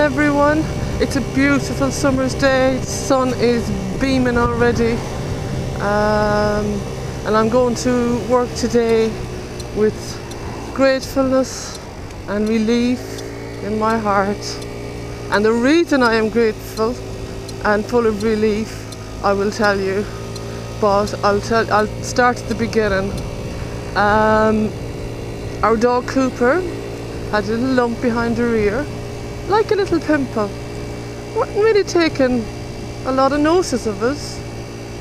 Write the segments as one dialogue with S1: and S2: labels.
S1: everyone. It's a beautiful summer's day. The sun is beaming already. And I'm going to work today with gratefulness and relief in my heart. And the reason I am grateful and full of relief, I will tell you. But I'll start at the beginning. Our dog Cooper had a little lump behind her ear, like a little pimple. Wasn't really taking a lot of notice of us.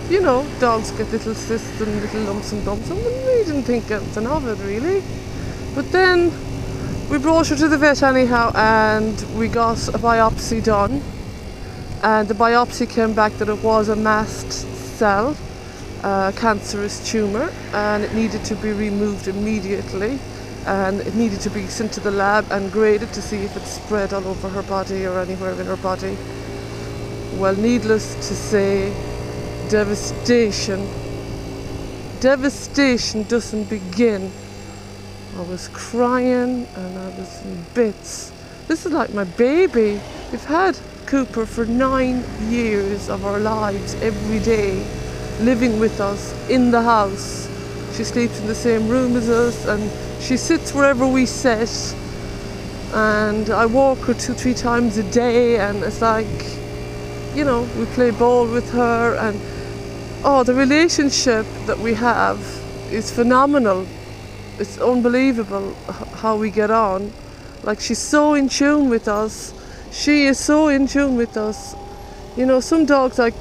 S1: You know, dogs get little cysts and little lumps and bumps, and we didn't think anything of it really. But then we brought her to the vet anyhow, and we got a biopsy done. And the biopsy came back that it was a mast cell, a cancerous tumour, and it needed to be removed immediately. And it needed to be sent to the lab and graded to see if it spread all over her body or anywhere in her body. Well, needless to say, devastation. Devastation doesn't begin. I was crying and I was in bits. This is like my baby. We've had Cooper for 9 years of our lives, every day, living with us in the house. She sleeps in the same room as us, and she sits wherever we sit, and I walk her 2-3 times a day, and it's like, you know, we play ball with her, and the relationship that we have is phenomenal. It's unbelievable how we get on. Like, she's so in tune with us. She is so in tune with us. You know, some dogs, like,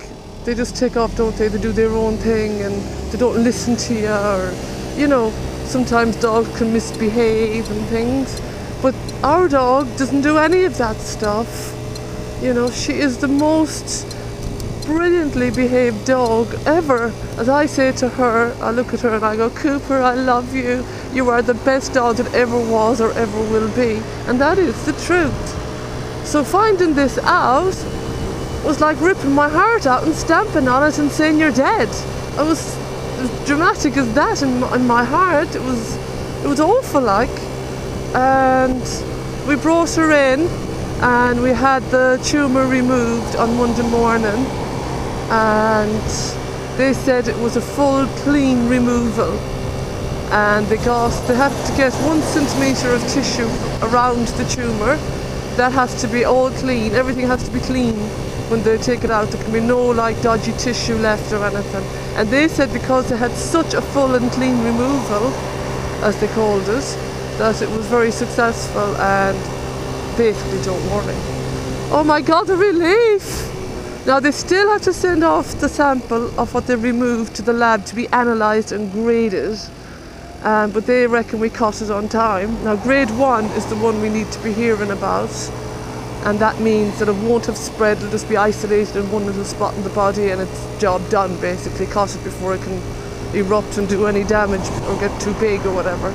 S1: they just take off, don't they? They do their own thing and they don't listen to you, or, you know, sometimes dogs can misbehave and things. But our dog doesn't do any of that stuff. You know, she is the most brilliantly behaved dog ever. As I say to her, I look at her and I go, Cooper, I love you. You are the best dog that ever was or ever will be. And that is the truth. So finding this out was like ripping my heart out and stamping on it and saying you're dead. It was as dramatic as that in my heart. It was awful, like. And we brought her in and we had the tumour removed on Monday morning, and they said it was a full clean removal, and they have to get 1 centimetre of tissue around the tumour. That has to be all clean. Everything has to be clean when they take it out. There can be no like dodgy tissue left or anything. And they said because they had such a full and clean removal, as they called it, that it was very successful, and basically don't worry. Oh my God, the relief! Now they still have to send off the sample of what they removed to the lab to be analysed and graded. But they reckon we caught it on time. Now grade 1 is the one we need to be hearing about, and that means that it won't have spread, it'll just be isolated in one little spot in the body, and it's job done basically. Caught it before it can erupt and do any damage or get too big or whatever.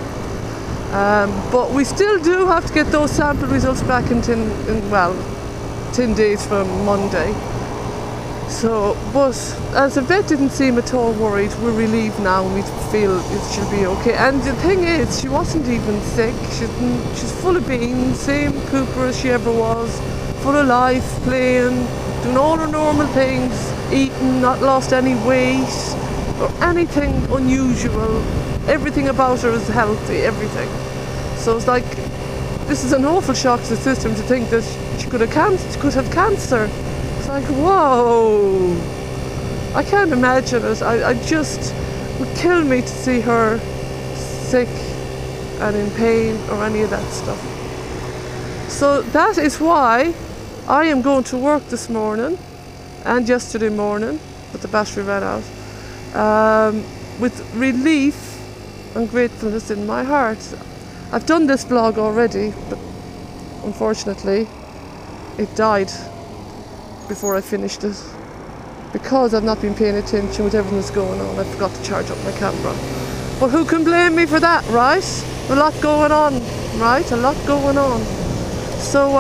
S1: But we still do have to get those sample results back in 10 days from Monday. So, but as the vet didn't seem at all worried, we're relieved now and we feel it should be okay. And the thing is, she wasn't even sick. She's full of beans, same Cooper as she ever was, full of life, playing, doing all her normal things, eating, not lost any weight or anything unusual. Everything about her is healthy, everything. So it's like, this is an awful shock to the system to think that she could have cancer. It's like, whoa, I can't imagine it. I just, would kill me to see her sick and in pain or any of that stuff. So that is why I am going to work this morning and yesterday morning, but the battery ran out, with relief and gratefulness in my heart. I've done this vlog already, but unfortunately it died before I finished it because I've not been paying attention with everything that's going on. I forgot to charge up my camera. But who can blame me for that, right? A lot going on, right? A lot going on. So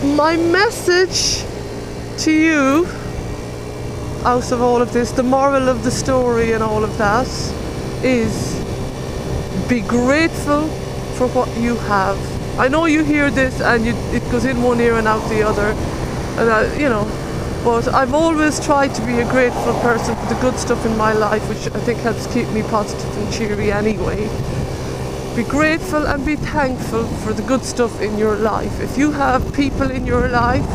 S1: my message to you out of all of this, the moral of the story and all of that, is be grateful for what you have. I know you hear this and it goes in one ear and out the other, and you know, but I've always tried to be a grateful person for the good stuff in my life, which I think helps keep me positive and cheery anyway. Be grateful and be thankful for the good stuff in your life. If you have people in your life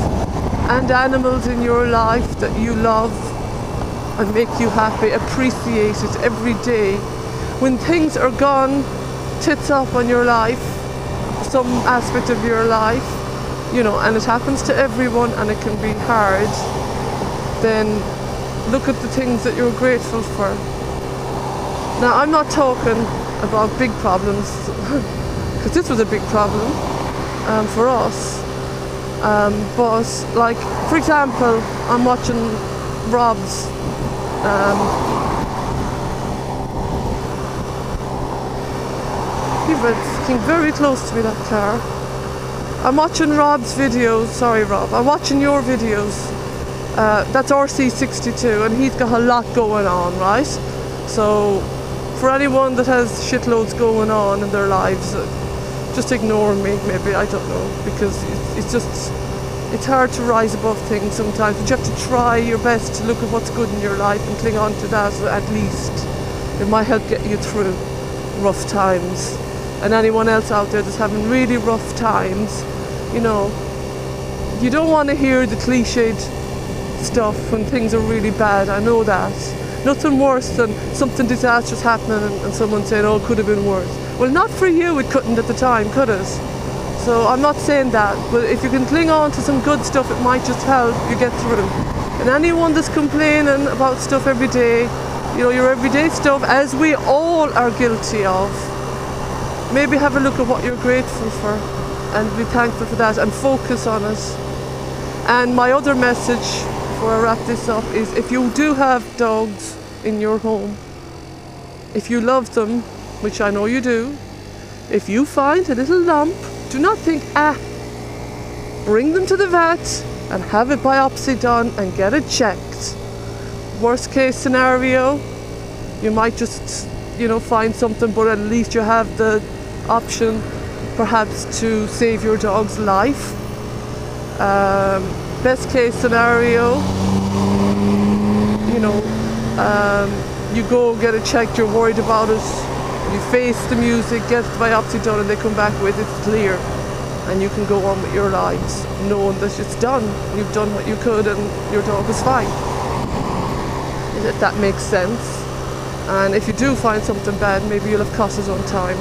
S1: and animals in your life that you love and make you happy, appreciate it every day. When things are gone tits up on your life, some aspect of your life, you know, and it happens to everyone and it can be hard, then look at the things that you're grateful for. Now, I'm not talking about big problems, because this was a big problem for us. But like, for example, I'm watching Rob's he's fucking very close to me, that car. I'm watching Rob's videos, sorry Rob, I'm watching your videos. That's RC62 and he's got a lot going on, right? So for anyone that has shitloads going on in their lives, just ignore me, maybe, I don't know, because it's hard to rise above things sometimes, but you have to try your best to look at what's good in your life and cling on to that at least. It might help get you through rough times. And anyone else out there that's having really rough times, you know, you don't want to hear the cliched stuff when things are really bad, I know that. Nothing worse than something disastrous happening and someone saying, oh, it could have been worse. Well, not for you, it couldn't at the time, could it? So I'm not saying that, but if you can cling on to some good stuff, it might just help you get through. And anyone that's complaining about stuff every day, you know, your everyday stuff, as we all are guilty of, maybe have a look at what you're grateful for and be thankful for that and focus on it. And my other message before I wrap this up is, if you do have dogs in your home, if you love them, which I know you do, if you find a little lump, do not think, bring them to the vet and have a biopsy done and get it checked. Worst case scenario, you might just, you know, find something, but at least you have the option perhaps to save your dog's life. Best case scenario, you know, you go get it checked, you're worried about it, you face the music, get the biopsy done, and they come back with it's clear, and you can go on with your lives knowing that it's done, you've done what you could and your dog is fine. If that makes sense. And if you do find something bad, maybe you'll have cost us on time,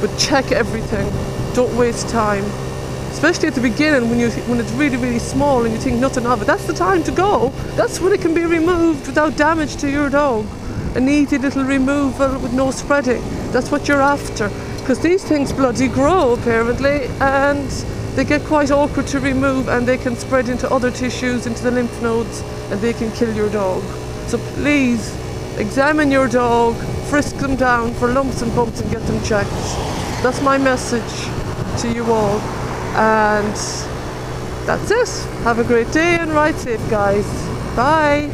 S1: but check everything, don't waste time. Especially at the beginning when it's really, really small and you think nothing of it. That's the time to go. That's when it can be removed without damage to your dog. An easy little removal with no spreading. That's what you're after. Because these things bloody grow apparently, and they get quite awkward to remove, and they can spread into other tissues, into the lymph nodes, and they can kill your dog. So please examine your dog, frisk them down for lumps and bumps and get them checked. That's my message to you all. And that's it. Have a great day and ride safe, guys. Bye.